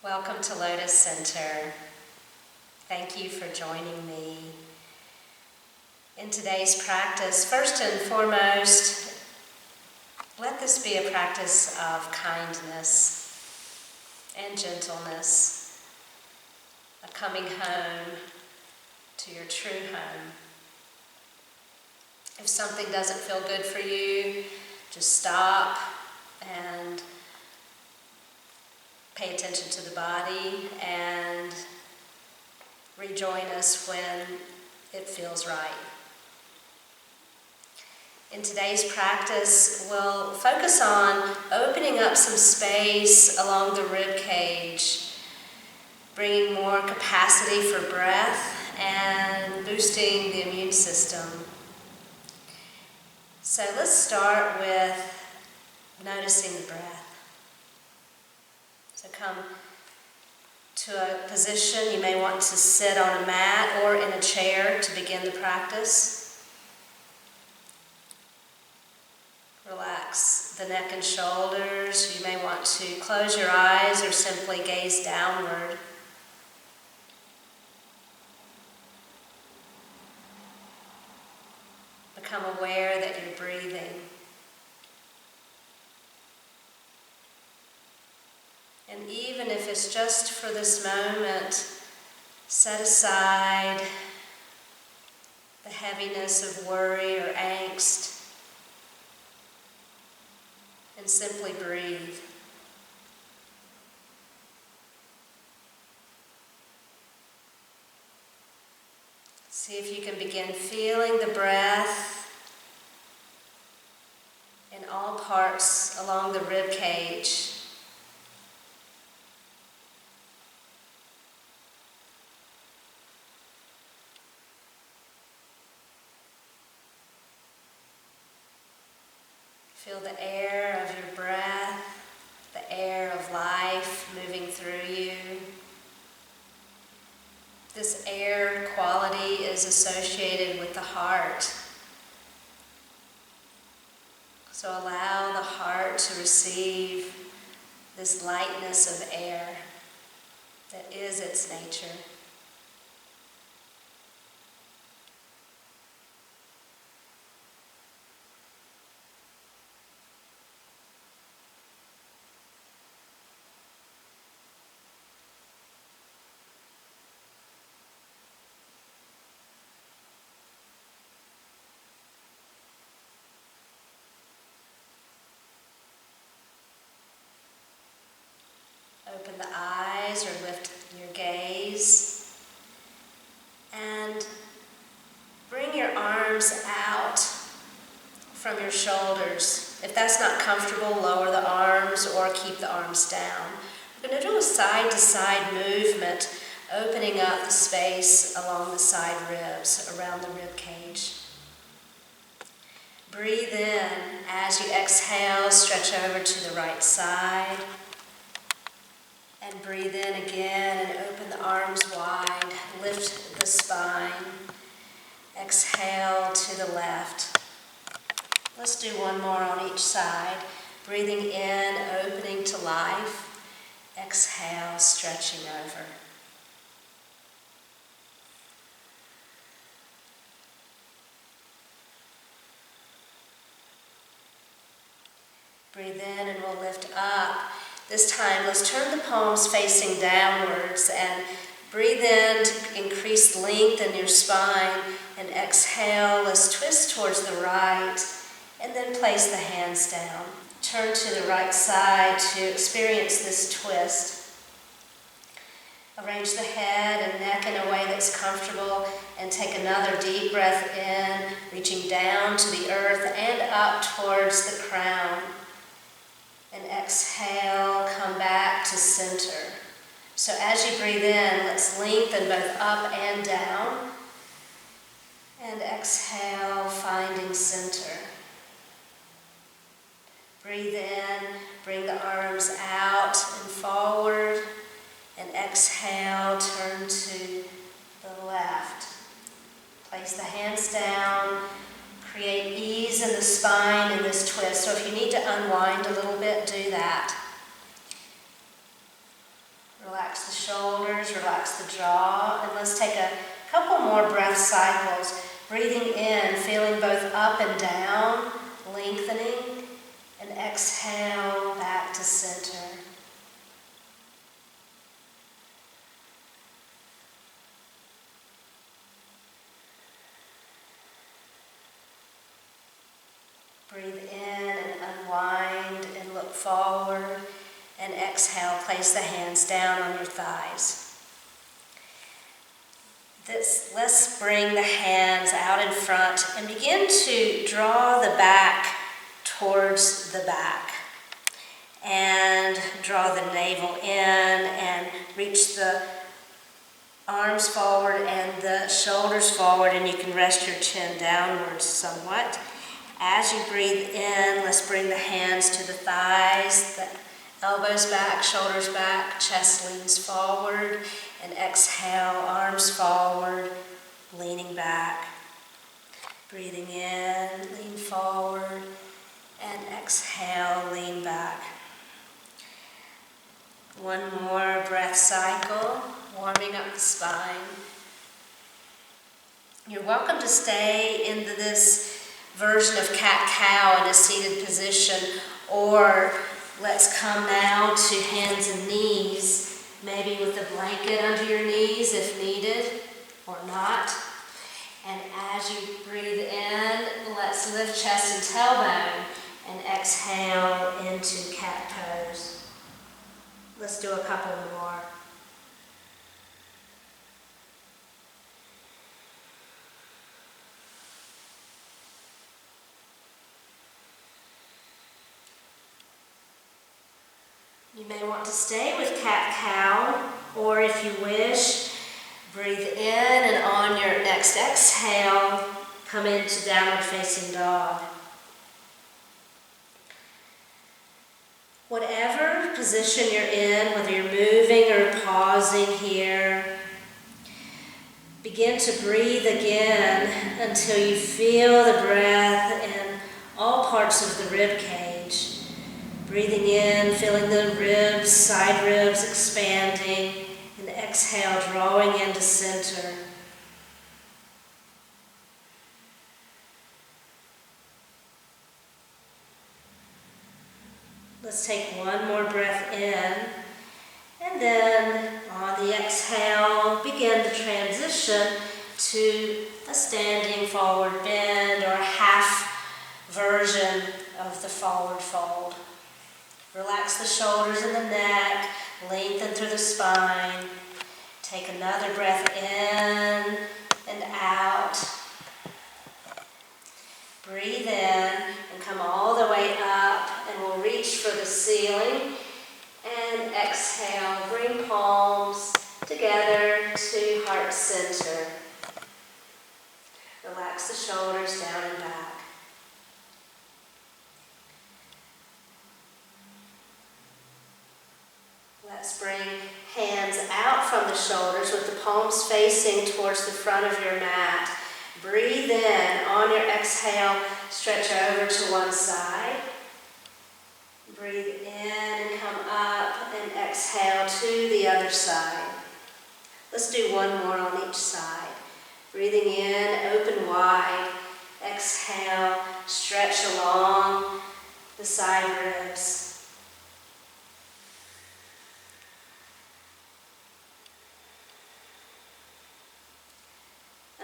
Welcome to Lotus Center. Thank you for joining me. In today's practice, first and foremost, let this be a practice of kindness and gentleness, a coming home to your true home. If something doesn't feel good for you, just stop and pay attention to the body and rejoin us when it feels right. In today's practice, we'll focus on opening up some space along the rib cage, bringing more capacity for breath and boosting the immune system. So let's start with noticing the breath. So come to a position. You may want to sit on a mat or in a chair to begin the practice. Relax the neck and shoulders. You may want to close your eyes or simply gaze downward. Become aware that you're breathing. And even if it's just for this moment, set aside the heaviness of worry or angst and simply breathe. See if you can begin feeling the breath in all parts along the rib cage. Feel the air of your breath, the air of life moving through you. This air quality is associated with the heart. So allow the heart to receive this lightness of air that is its nature. Open the eyes or lift your gaze and bring your arms out from your shoulders. If that's not comfortable, lower the arms or keep the arms down. We're going to do a side-to-side movement, opening up the space along the side ribs, around the rib cage. Breathe in as you exhale, stretch over to the right side. And breathe in again and open the arms wide. Lift the spine. Exhale to the left. Let's do one more on each side. Breathing in, opening to life. Exhale, stretching over. Breathe in and we'll lift up. This time, let's turn the palms facing downwards and breathe in to increase length in your spine. And exhale, let's twist towards the right and then place the hands down. Turn to the right side to experience this twist. Arrange the head and neck in a way that's comfortable and take another deep breath in, reaching down to the earth and up towards the crown. And exhale, come back to center. So as you breathe in, let's lengthen both up and down. And exhale, finding center. Breathe in, bring the arms out and forward. And exhale, turn to the left. Place the hands down. Create ease in the spine in this twist. So if you need to unwind a little bit, do that. Relax the shoulders, relax the jaw, and let's take a couple more breath cycles. Breathing in, feeling both up and down, lengthening, and exhale back to center. Breathe in and unwind and look forward, and exhale, place the hands down on your thighs. Let's bring the hands out in front and begin to draw the back towards the back. And draw the navel in and reach the arms forward and the shoulders forward, and you can rest your chin downwards somewhat. As you breathe in, let's bring the hands to the thighs, the elbows back, shoulders back, chest leans forward, and exhale, arms forward, leaning back. Breathing in, lean forward, and exhale, lean back. One more breath cycle, warming up the spine. You're welcome to stay in this version of cat-cow in a seated position, or let's come now to hands and knees, maybe with a blanket under your knees if needed, or not. And as you breathe in, let's lift chest and tailbone and exhale into cat pose. Let's do a couple more. You may want to stay with cat-cow, or if you wish, breathe in, and on your next exhale, come into downward facing dog. Whatever position you're in, whether you're moving or pausing here, begin to breathe again until you feel the breath in all parts of the rib cage. Breathing in, feeling the ribs, side ribs expanding, and exhale, drawing into center. Let's take one more breath in, and then on the exhale, begin the transition to a standing forward bend or a half version of the forward fold. Relax the shoulders and the neck, lengthen through the spine. Take another breath in and out. Breathe in and come all the way up, and we'll reach for the ceiling. And exhale, bring palms together to heart center. Relax the shoulders down and back. Let's bring hands out from the shoulders with the palms facing towards the front of your mat. Breathe in. On your exhale, stretch over to one side. Breathe in and come up, and exhale to the other side. Let's do one more on each side. Breathing in, open wide. Exhale, stretch along the side ribs.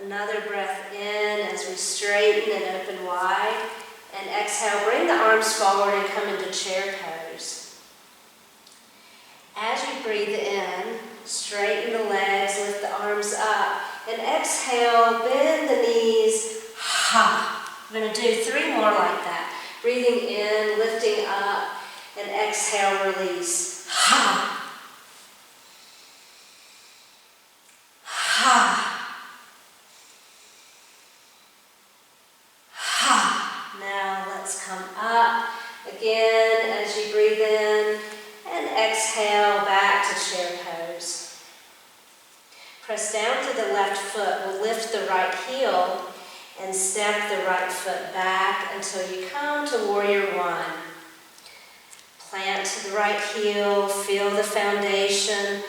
Another breath in as we straighten and open wide. And exhale, bring the arms forward and come into chair pose. As you breathe in, straighten the legs, lift the arms up. And exhale, bend the knees. Ha! We're going to do 3 more like that. Breathing in, lifting up, and exhale, release. Ha! Ha! Come up again as you breathe in, and exhale back to chair pose. Press down through the left foot. We'll lift the right heel and step the right foot back until you come to warrior one. Plant the right heel, feel the foundation,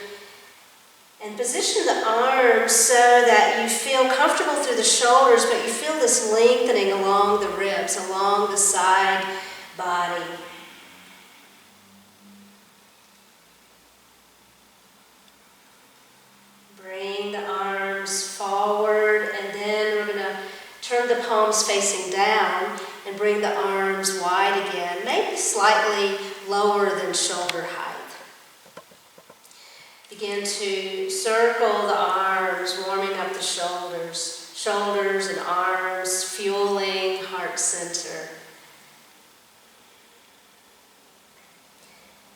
And position the arms so that you feel comfortable through the shoulders, but you feel this lengthening along the ribs, along the side body. Bring the arms forward, and then we're going to turn the palms facing down and bring the arms wide again, maybe slightly lower than shoulder height. Begin to circle the arms, warming up the shoulders and arms, fueling heart center.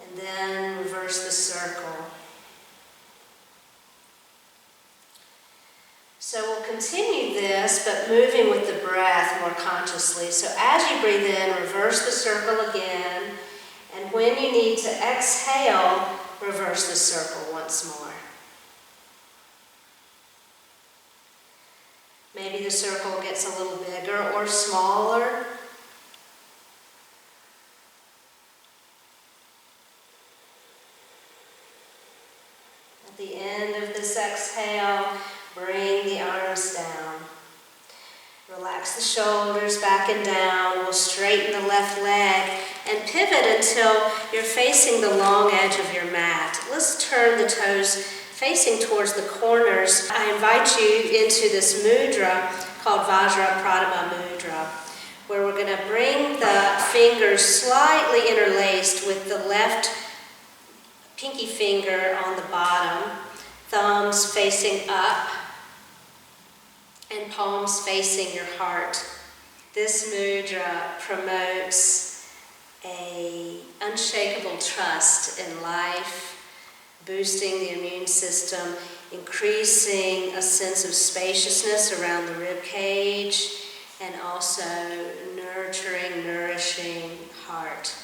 And then reverse the circle. So we'll continue this, but moving with the breath more consciously. So as you breathe in, reverse the circle again. And when you need to exhale, reverse the circle once more. Maybe the circle gets a little bigger or smaller. At the end of this exhale, bring the arms down. Relax the shoulders back and down. We'll straighten the left leg and pivot until you're facing the long edge of your mat. Let's turn the toes facing towards the corners. I invite you into this mudra called Vajra Pradama Mudra, where we're going to bring the fingers slightly interlaced with the left pinky finger on the bottom, thumbs facing up, and palms facing your heart. This mudra promotes an unshakable trust in life, boosting the immune system, increasing a sense of spaciousness around the rib cage, and also nurturing, nourishing heart.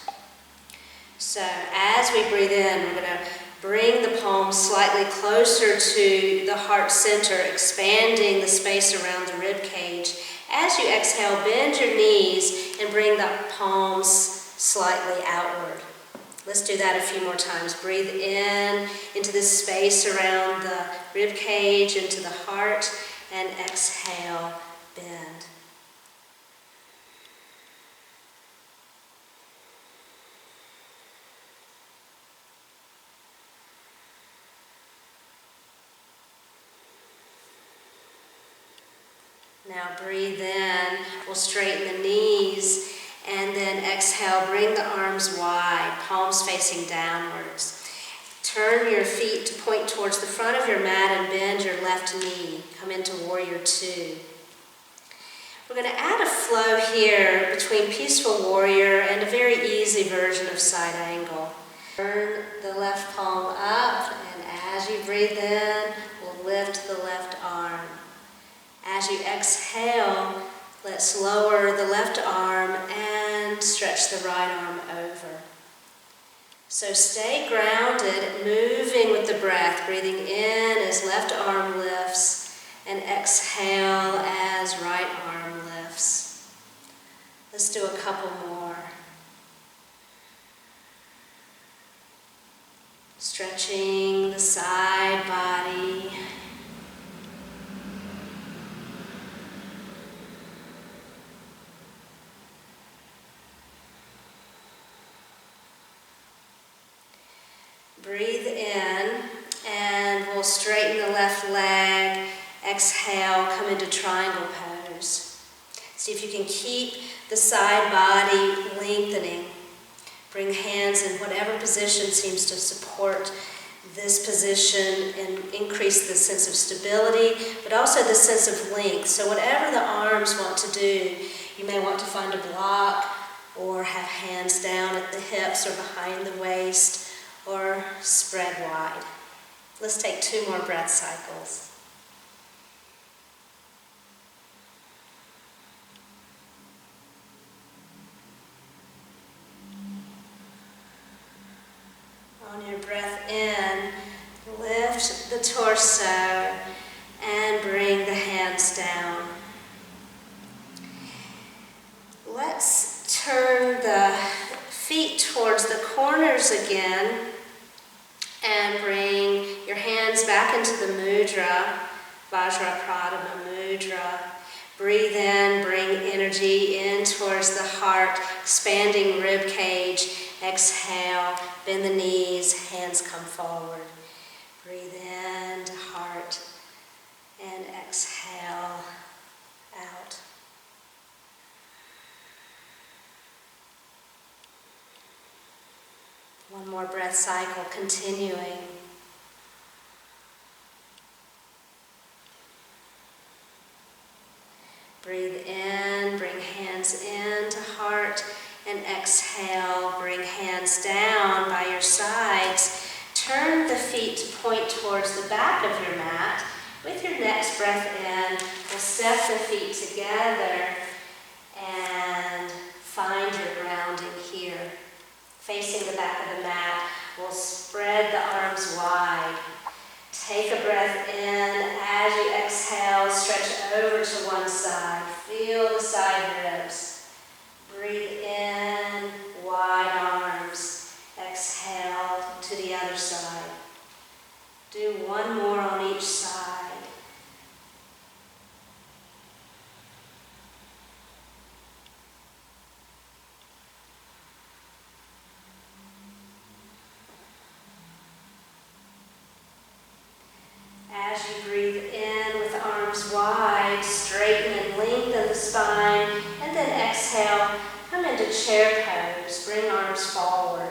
So as we breathe in, we're going to bring the palms slightly closer to the heart center, expanding the space around the rib cage. As you exhale, bend your knees and bring the palms slightly outward. Let's do that a few more times. Breathe in into this space around the rib cage, into the heart, and exhale, bend. Now breathe in, we'll straighten the knees, and then exhale, bring the arms wide, palms facing downwards. Turn your feet to point towards the front of your mat and bend your left knee. Come into Warrior Two. We're going to add a flow here between Peaceful Warrior and a very easy version of side angle. Turn the left palm up, and as you breathe in, we'll lift the left arm. As you exhale, let's lower the left arm and stretch the right arm over. So stay grounded, moving with the breath, breathing in as left arm lifts and exhale as right arm lifts. Let's do a couple more. Stretching the side body. Breathe in, and we'll straighten the left leg. Exhale, come into triangle pose. See if you can keep the side body lengthening. Bring hands in whatever position seems to support this position and increase the sense of stability, but also the sense of length. So whatever the arms want to do, you may want to find a block or have hands down at the hips or behind the waist, or spread wide. Let's take 2 more breath cycles. On your breath in, lift the torso and bring the hands down. Let's turn the feet towards the corners again and bring your your hands back into the mudra, Vajrapradama mudra. Breathe in, bring energy in towards the heart, expanding rib cage. Exhale, bend the knees, hands come forward. Breathe in to heart and exhale out. One more breath cycle continuing. Breathe in, bring hands into heart, and exhale, bring hands down by your sides. Turn the feet to point towards the back of your mat. With your next breath in, we'll step the feet together and find your grounding here. Facing the back of the mat, we'll spread the arms wide. Take a breath in. As you exhale, stretch over to one side. Feel the side ribs. Breathe in, wide arms. Exhale to the other side. Do one more on each side. As you breathe in with arms wide, straighten and lengthen the spine, and then exhale, come into chair pose, bring arms forward.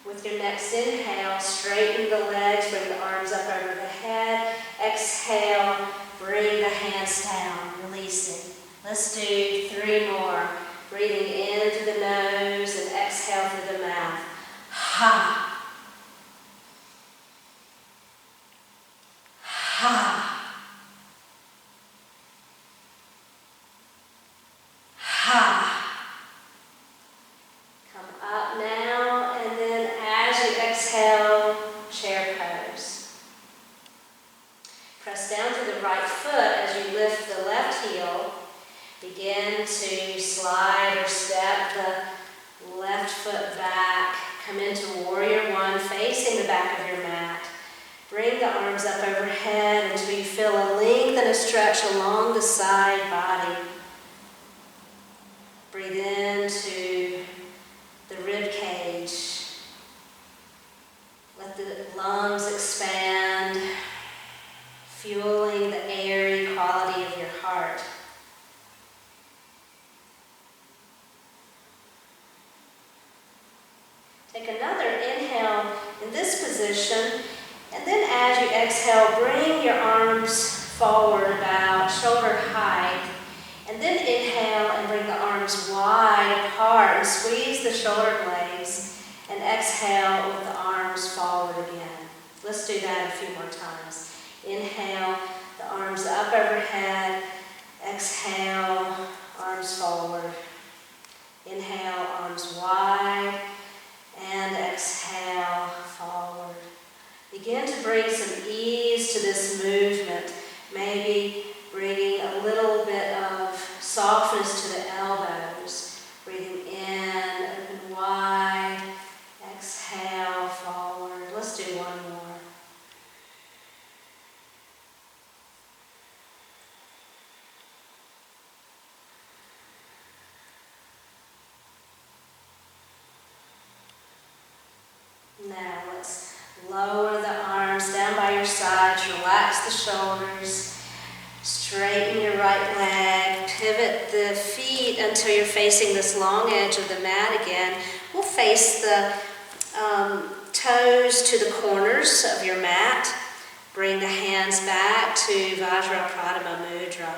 With your next inhale, straighten the legs, bring the arms up over the head. Exhale, bring the hands down, releasing. Let's do 3 more. Breathing in through the nose and exhale through the mouth. Ha. Ha. Ha. Come up now, and then as you exhale, chair pose. Press down to the right foot as you lift the left heel. Begin to slide or step the left foot back. Come into warrior one, facing the back of your mat. Bring the arms up overhead until you feel a length and a stretch along the side body. Breathe into the rib cage. Let the lungs expand, fueling the airy quality of your heart. Take another inhale in this position. And then as you exhale, bring your arms forward about shoulder height. And then inhale and bring the arms wide apart and squeeze the shoulder blades. And exhale with the arms forward again. Let's do that a few more times. Inhale, the arms up overhead. Exhale, arms forward. Inhale, arms wide. And exhale, forward. Begin to bring some ease to this movement, maybe bringing a little bit of softness to the elbows. Breathing in, open wide, exhale, forward. Let's do one more. Now let's lower the arms down by your sides, relax the shoulders, straighten your right leg, pivot the feet until you're facing this long edge of the mat again. We'll face the toes to the corners of your mat. Bring the hands back to Vajrapradama mudra.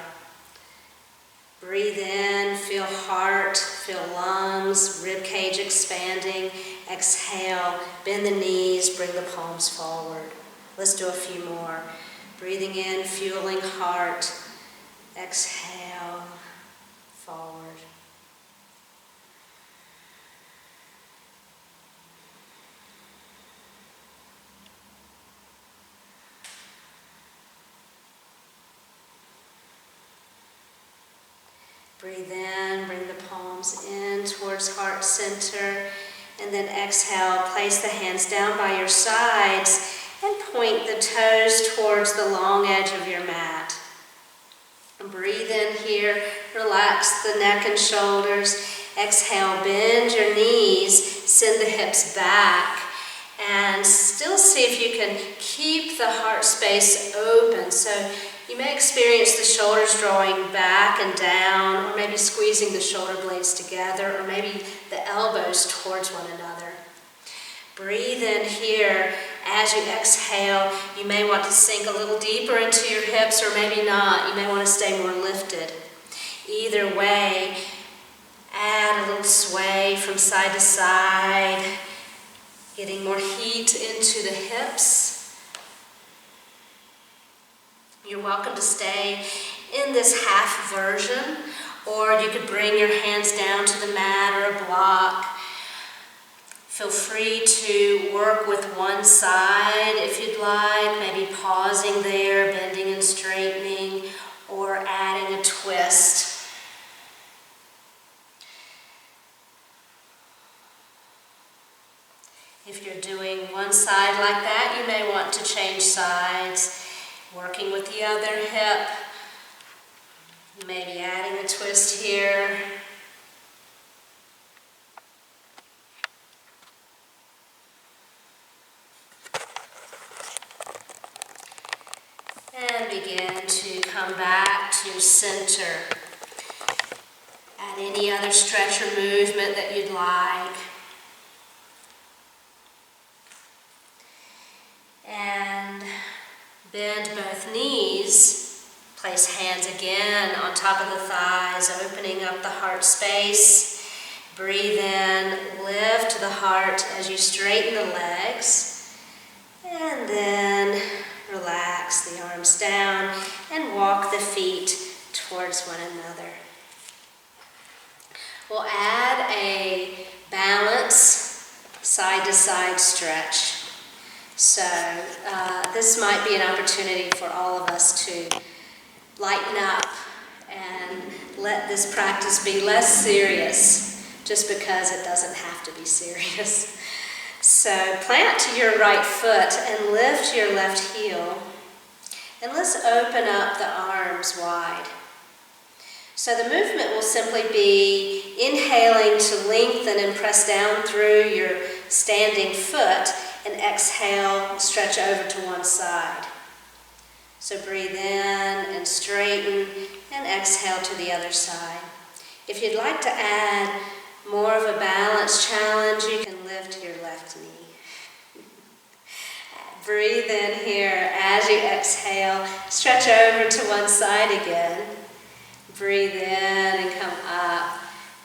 Breathe in, feel heart, feel lungs, rib cage expanding. Exhale, bend the knees, bring the palms forward. Let's do a few more. Breathing in, fueling heart. Exhale, forward. Breathe in, bring the palms in towards heart center, and then exhale, place the hands down by your sides and point the toes towards the long edge of your mat. Breathe in here, relax the neck and shoulders. Exhale, bend your knees, send the hips back, and still see if you can keep the heart space open. So you may experience the shoulders drawing back and down, or maybe squeezing the shoulder blades together, or maybe the elbows towards one another. Breathe in here. As you exhale, you may want to sink a little deeper into your hips, or maybe not. You may want to stay more lifted. Either way, add a little sway from side to side, getting more heat into the hips. You're welcome to stay in this half version, or you could bring your hands down to the mat or a block. Feel free to work with one side if you'd like, maybe pausing there, bending and straightening, or adding a twist. If you're doing one side like that, you may want to change sides, working with the other hip, maybe adding a twist here. And begin to come back to center. Add any other stretch or movement that you'd like. And bend both knees. Place hands again on top of the thighs, opening up the heart space. Breathe in, lift the heart as you straighten the legs. And then relax the arms down and walk the feet towards one another. We'll add a balance side-to-side stretch. So this might be an opportunity for all of us to lighten up and let this practice be less serious, just because it doesn't have to be serious. So plant to your right foot and lift your left heel. And let's open up the arms wide. So the movement will simply be inhaling to lengthen and press down through your standing foot, and exhale, stretch over to one side. So breathe in and straighten, and exhale to the other side. If you'd like to add more of a balance challenge, you can lift your left knee. Breathe in here. As you exhale, stretch over to one side again. Breathe in and come up,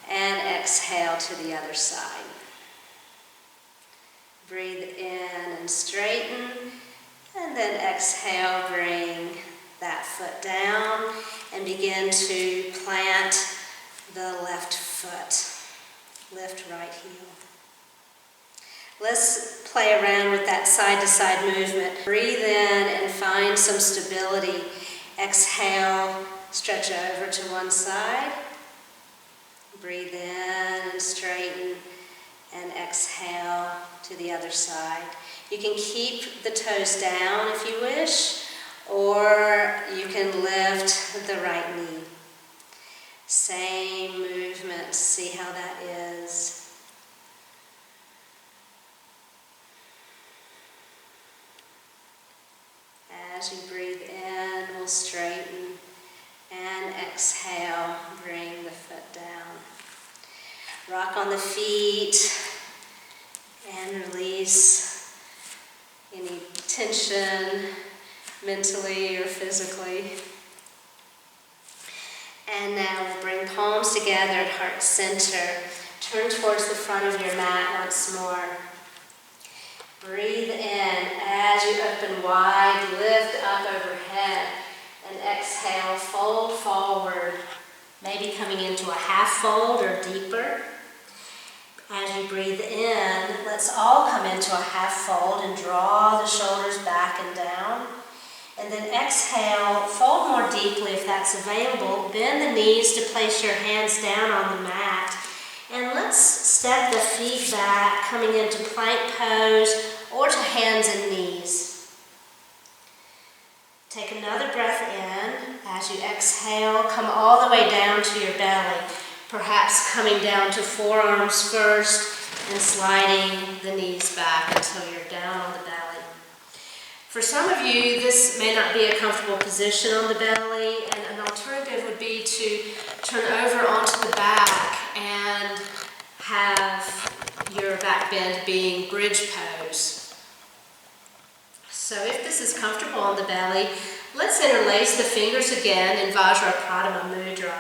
and exhale to the other side. Breathe in and straighten, and then exhale, bring that foot down, and begin to plant the left foot. Lift right heel. Let's play around with that side-to-side movement. Breathe in and find some stability. Exhale, stretch over to one side. Breathe in and straighten, and exhale to the other side. You can keep the toes down if you wish, or you can lift the right knee. Same movement, see how that is. As you breathe in, we'll straighten, and exhale, bring the foot down. Rock on the feet, and release any tension mentally or physically. And now we'll bring palms together at heart center. Turn towards the front of your mat once more. Breathe in as you open wide, lift up overhead, and exhale, fold forward, maybe coming into a half fold or deeper. As you breathe in, let's all come into a half fold and draw the shoulders back and down. And then exhale, fold more deeply if that's available. Bend the knees to place your hands down on the mat. And let's step the feet back, coming into plank pose or to hands and knees. Take another breath in. As you exhale, come all the way down to your belly, perhaps coming down to forearms first and sliding the knees back until you're down on the belly. For some of you, this may not be a comfortable position on the belly, and an alternative would be to turn over onto the back and have your back bend being bridge pose. So if this is comfortable on the belly, let's interlace the fingers again in Vajrapadma Mudra,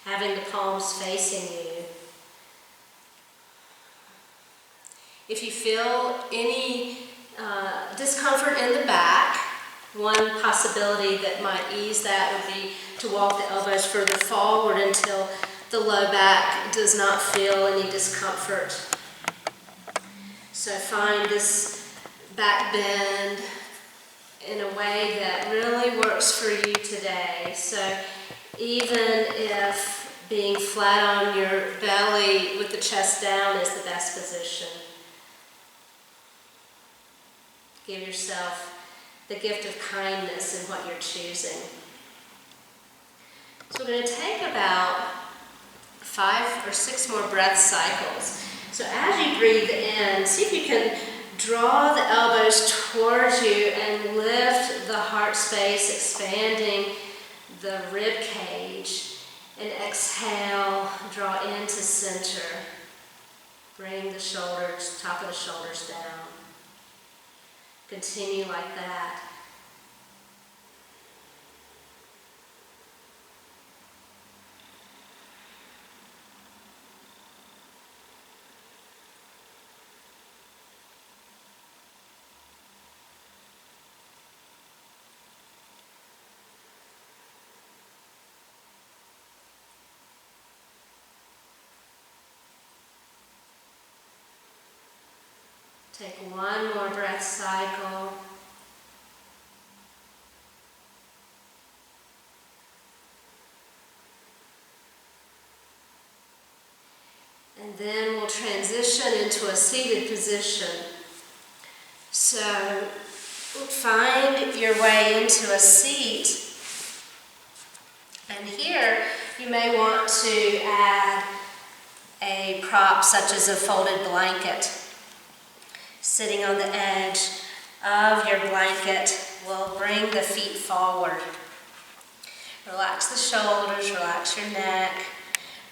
having the palms facing you. If you feel any discomfort in the back, one possibility that might ease that would be to walk the elbows further forward until the low back does not feel any discomfort. So find this back bend in a way that really works for you today. So even if being flat on your belly with the chest down is the best position, give yourself the gift of kindness in what you're choosing. So we're going to take about 5 or 6 more breath cycles. So as you breathe in, see if you can draw the elbows towards you and lift the heart space, expanding the rib cage. And exhale, draw into center. Bring the shoulders, top of the shoulders down. Continue like that. Take one more breath cycle. And then we'll transition into a seated position. So find your way into a seat. And here you may want to add a prop such as a folded blanket. Sitting on the edge of your blanket will bring the feet forward. Relax the shoulders, relax your neck,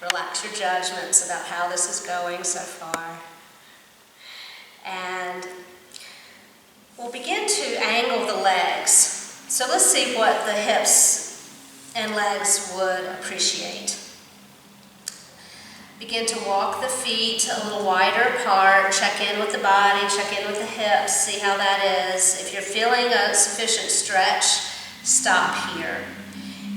relax your judgments about how this is going so far. And we'll begin to angle the legs. So let's see what the hips and legs would appreciate. Begin to walk the feet a little wider apart, check in with the body, check in with the hips, see how that is. If you're feeling a sufficient stretch, stop here.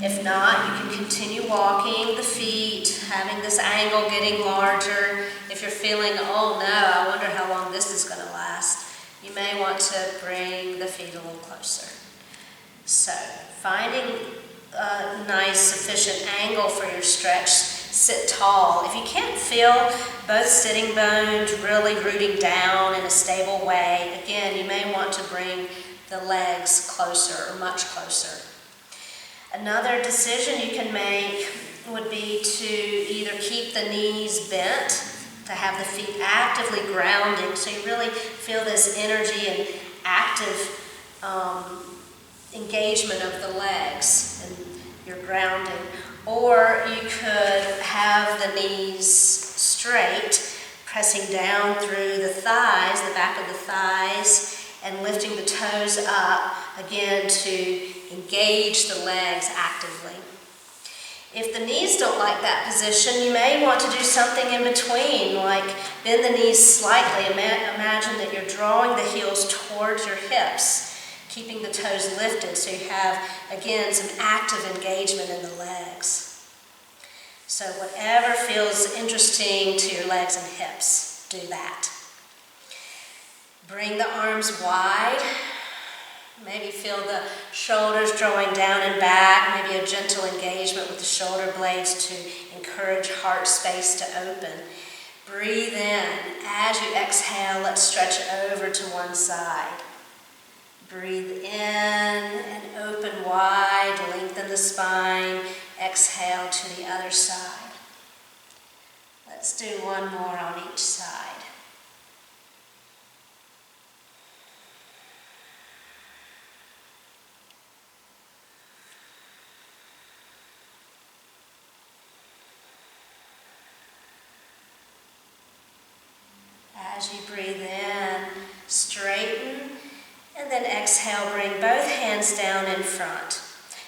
If not, you can continue walking the feet, having this angle getting larger. If you're feeling, oh no, I wonder how long this is going to last, you may want to bring the feet a little closer. So, finding a nice sufficient angle for your stretch, sit tall. If you can't feel both sitting bones really rooting down in a stable way, again, you may want to bring the legs closer or much closer. Another decision you can make would be to either keep the knees bent, to have the feet actively grounding, so you really feel this energy and active engagement of the legs and your grounding. Or you could have the knees straight, pressing down through the thighs, the back of the thighs, and lifting the toes up, again, to engage the legs actively. If the knees don't like that position, you may want to do something in between, like bend the knees slightly. Imagine that you're drawing the heels towards your hips, keeping the toes lifted so you have, again, some active engagement in the legs. So whatever feels interesting to your legs and hips, do that. Bring the arms wide. Maybe feel the shoulders drawing down and back, maybe a gentle engagement with the shoulder blades to encourage heart space to open. Breathe in. As you exhale, let's stretch over to one side. Breathe in and open wide, lengthen the spine. Exhale to the other side. Let's do one more on each side. As you breathe in, straighten, and then exhale, bring both hands down in front.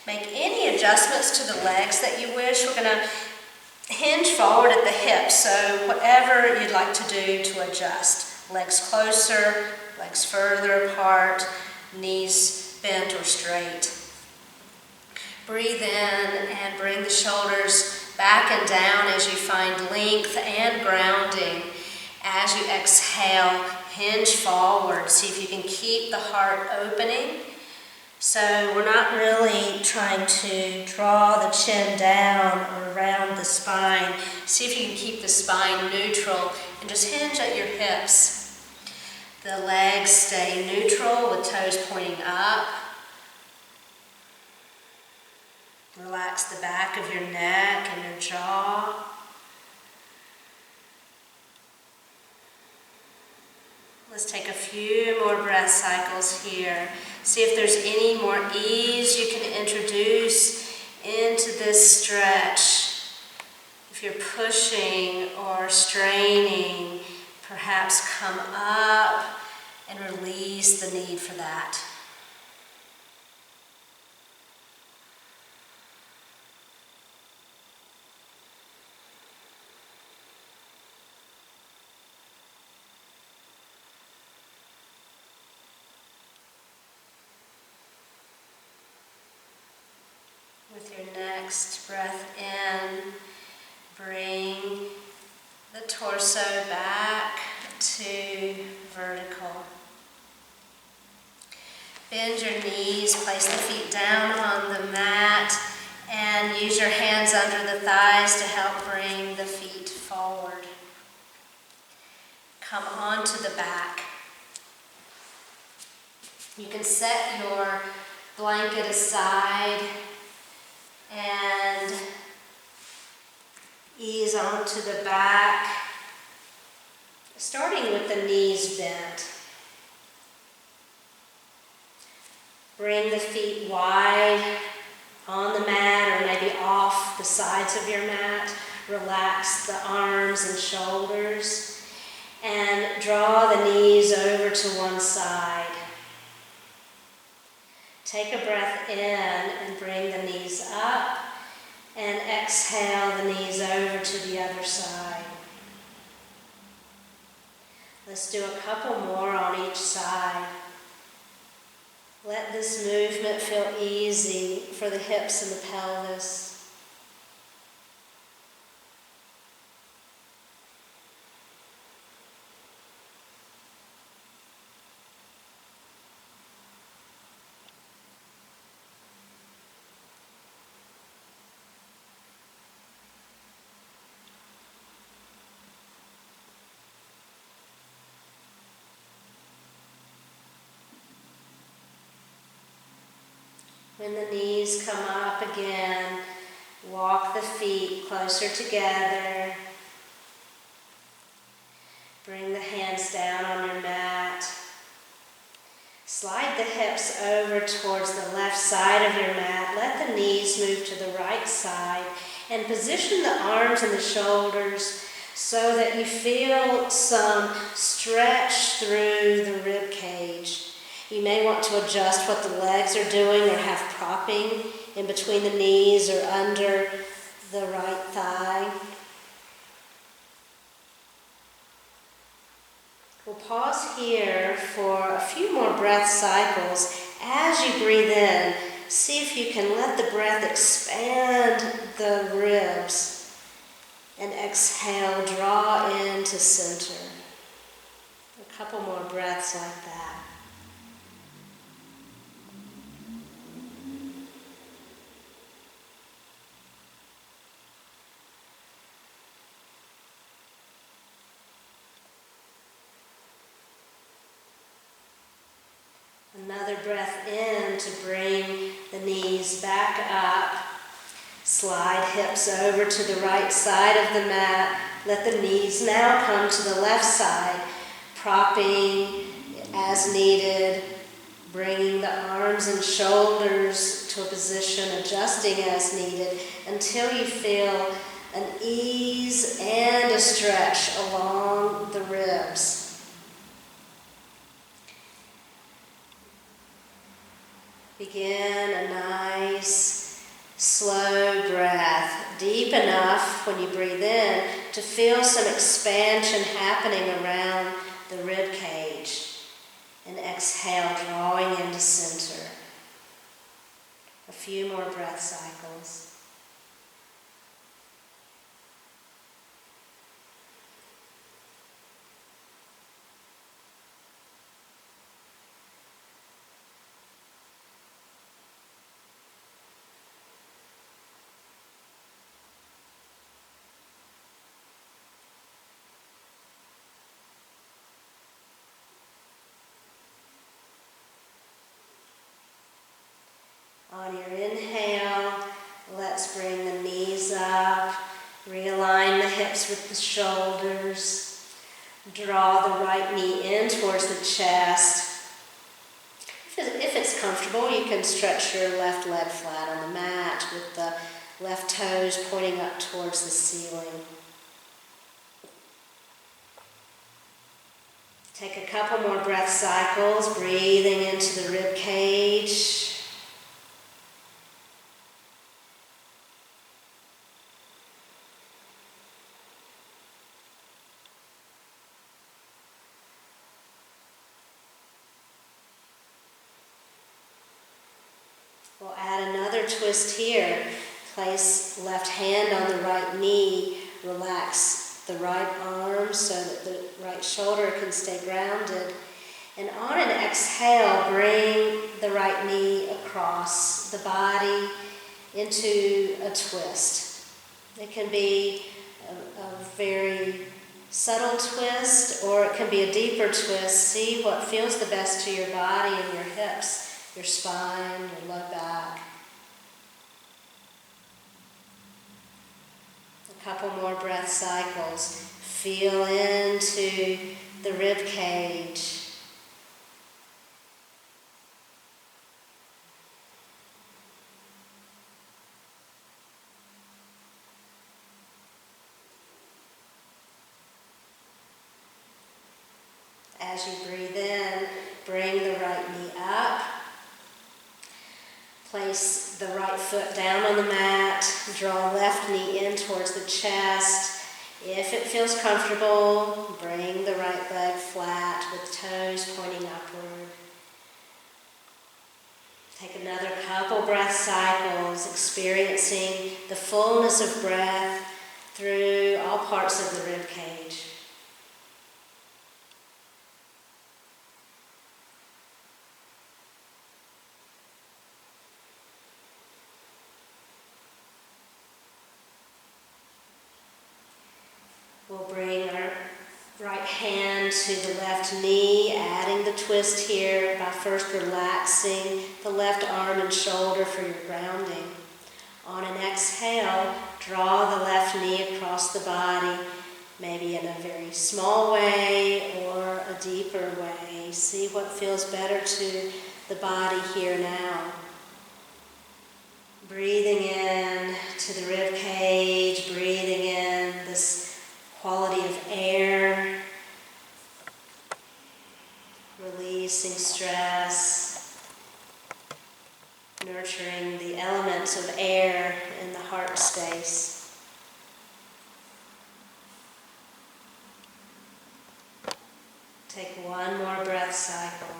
Make any adjustments to the legs that you wish. We're going to hinge forward at the hips, so whatever you'd like to do to adjust. Legs closer, legs further apart, knees bent or straight. Breathe in and bring the shoulders back and down as you find length and grounding. As you exhale, hinge forward. See if you can keep the heart opening. So we're not really trying to draw the chin down or around the spine. See if you can keep the spine neutral and just hinge at your hips. The legs stay neutral with toes pointing up. Relax the back of your neck and your jaw. Let's take a few more breath cycles here. See if there's any more ease you can introduce into this stretch. If you're pushing or straining, perhaps come up and release the need for that. With your next breath in, bring the torso back to vertical. Bend your knees, place the feet down on the mat, and use your hands under the thighs to help bring the feet forward. Come onto the back. You can set your blanket aside and ease onto the back, starting with the knees bent. Bring the feet wide on the mat or maybe off the sides of your mat. Relax the arms and shoulders and draw the knees over to one side. Take a breath in and bring the knees up, and exhale the knees over to the other side. Let's do a couple more on each side. Let this movement feel easy for the hips and the pelvis. When the knees come up again, walk the feet closer together. Bring the hands down on your mat. Slide the hips over towards the left side of your mat. Let the knees move to the right side and position the arms and the shoulders so that you feel some stretch through the rib cage. You may want to adjust what the legs are doing or have propping in between the knees or under the right thigh. We'll pause here for a few more breath cycles. As you breathe in, see if you can let the breath expand the ribs, and exhale, draw into center. A couple more breaths like that. Another Another breath in to bring the knees back up. Slide hips over to the right side of the mat. Let the knees now come to the left side, propping as needed, bringing the arms and shoulders to a position, adjusting as needed until you feel an ease and a stretch along the ribs. Begin a nice, slow breath, deep enough when you breathe in to feel some expansion happening around the rib cage. And exhale, drawing into center. A few more breath cycles. On your inhale, let's bring the knees up, realign the hips with the shoulders, draw the right knee in towards the chest. If it's comfortable, you can stretch your left leg flat on the mat with the left toes pointing up towards the ceiling. Take a couple more breath cycles, breathing into the rib cage. We'll add another twist here. Place left hand on the right knee. Relax the right arm so that the right shoulder can stay grounded. And on an exhale, bring the right knee across the body into a twist. It can be a very subtle twist, or it can be a deeper twist. See what feels the best to your body and your hips. Your spine, your low back. A couple more breath cycles. Feel into the rib cage. As you breathe in, bring the right knee up. Place the right foot down on the mat, draw left knee in towards the chest. If it feels comfortable, bring the right leg flat with toes pointing upward. Take another couple breath cycles, experiencing the fullness of breath through all parts of the rib cage. We'll bring our right hand to the left knee, adding the twist here by first relaxing the left arm and shoulder for your grounding. On an exhale, draw the left knee across the body, maybe in a very small way or a deeper way. See what feels better to the body here now. Breathing in to the rib cage, breathing in this quality of air, releasing stress, nurturing the elements of air in the heart space. Take one more breath cycle.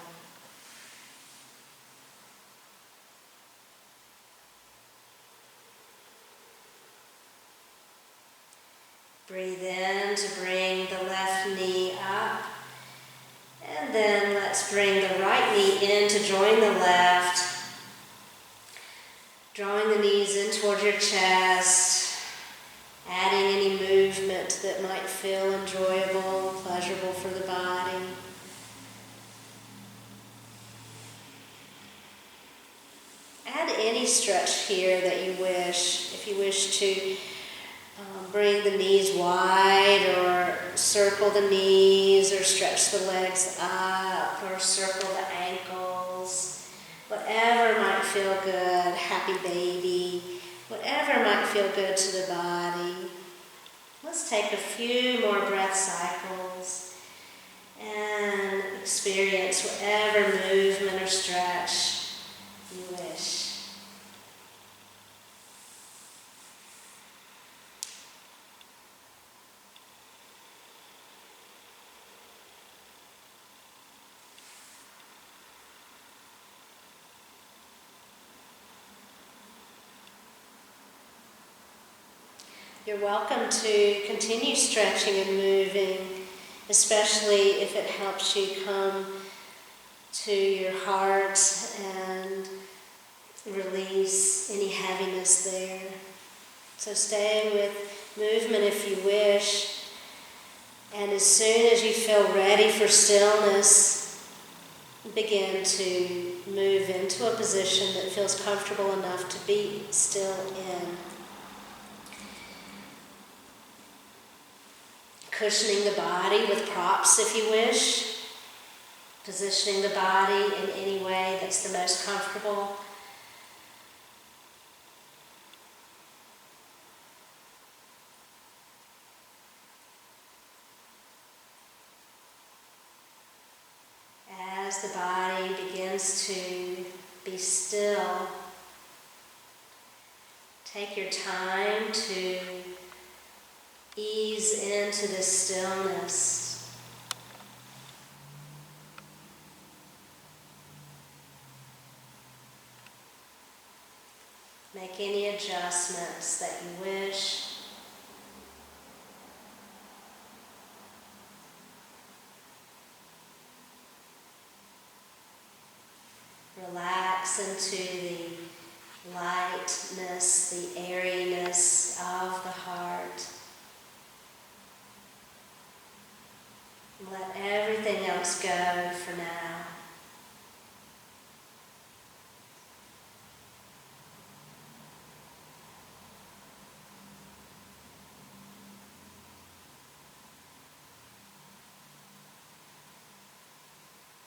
Breathe in to bring the left knee up. And then let's bring the right knee in to join the left. Drawing the knees in toward your chest. Adding any movement that might feel enjoyable, pleasurable for the body. add any stretch here that you wish. If you wish to bring the knees wide, or circle the knees, or stretch the legs up, or circle the ankles, whatever might feel good, happy baby, whatever might feel good to the body. Let's take a few more breath cycles and experience whatever movement or stretch you wish. You're welcome to continue stretching and moving, especially if it helps you come to your heart and release any heaviness there. So stay with movement if you wish, and as soon as you feel ready for stillness, begin to move into a position that feels comfortable enough to be still in. Cushioning the body with props if you wish. Positioning the body in any way that's the most comfortable. As the body begins to be still, take your time to ease into this stillness. Make any adjustments that you wish. Relax into the lightness, the airiness of the heart. Let everything else go for now.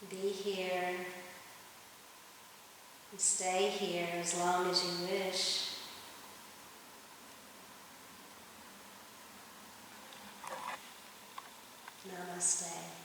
Be here and stay here as long as you wish. Namaste.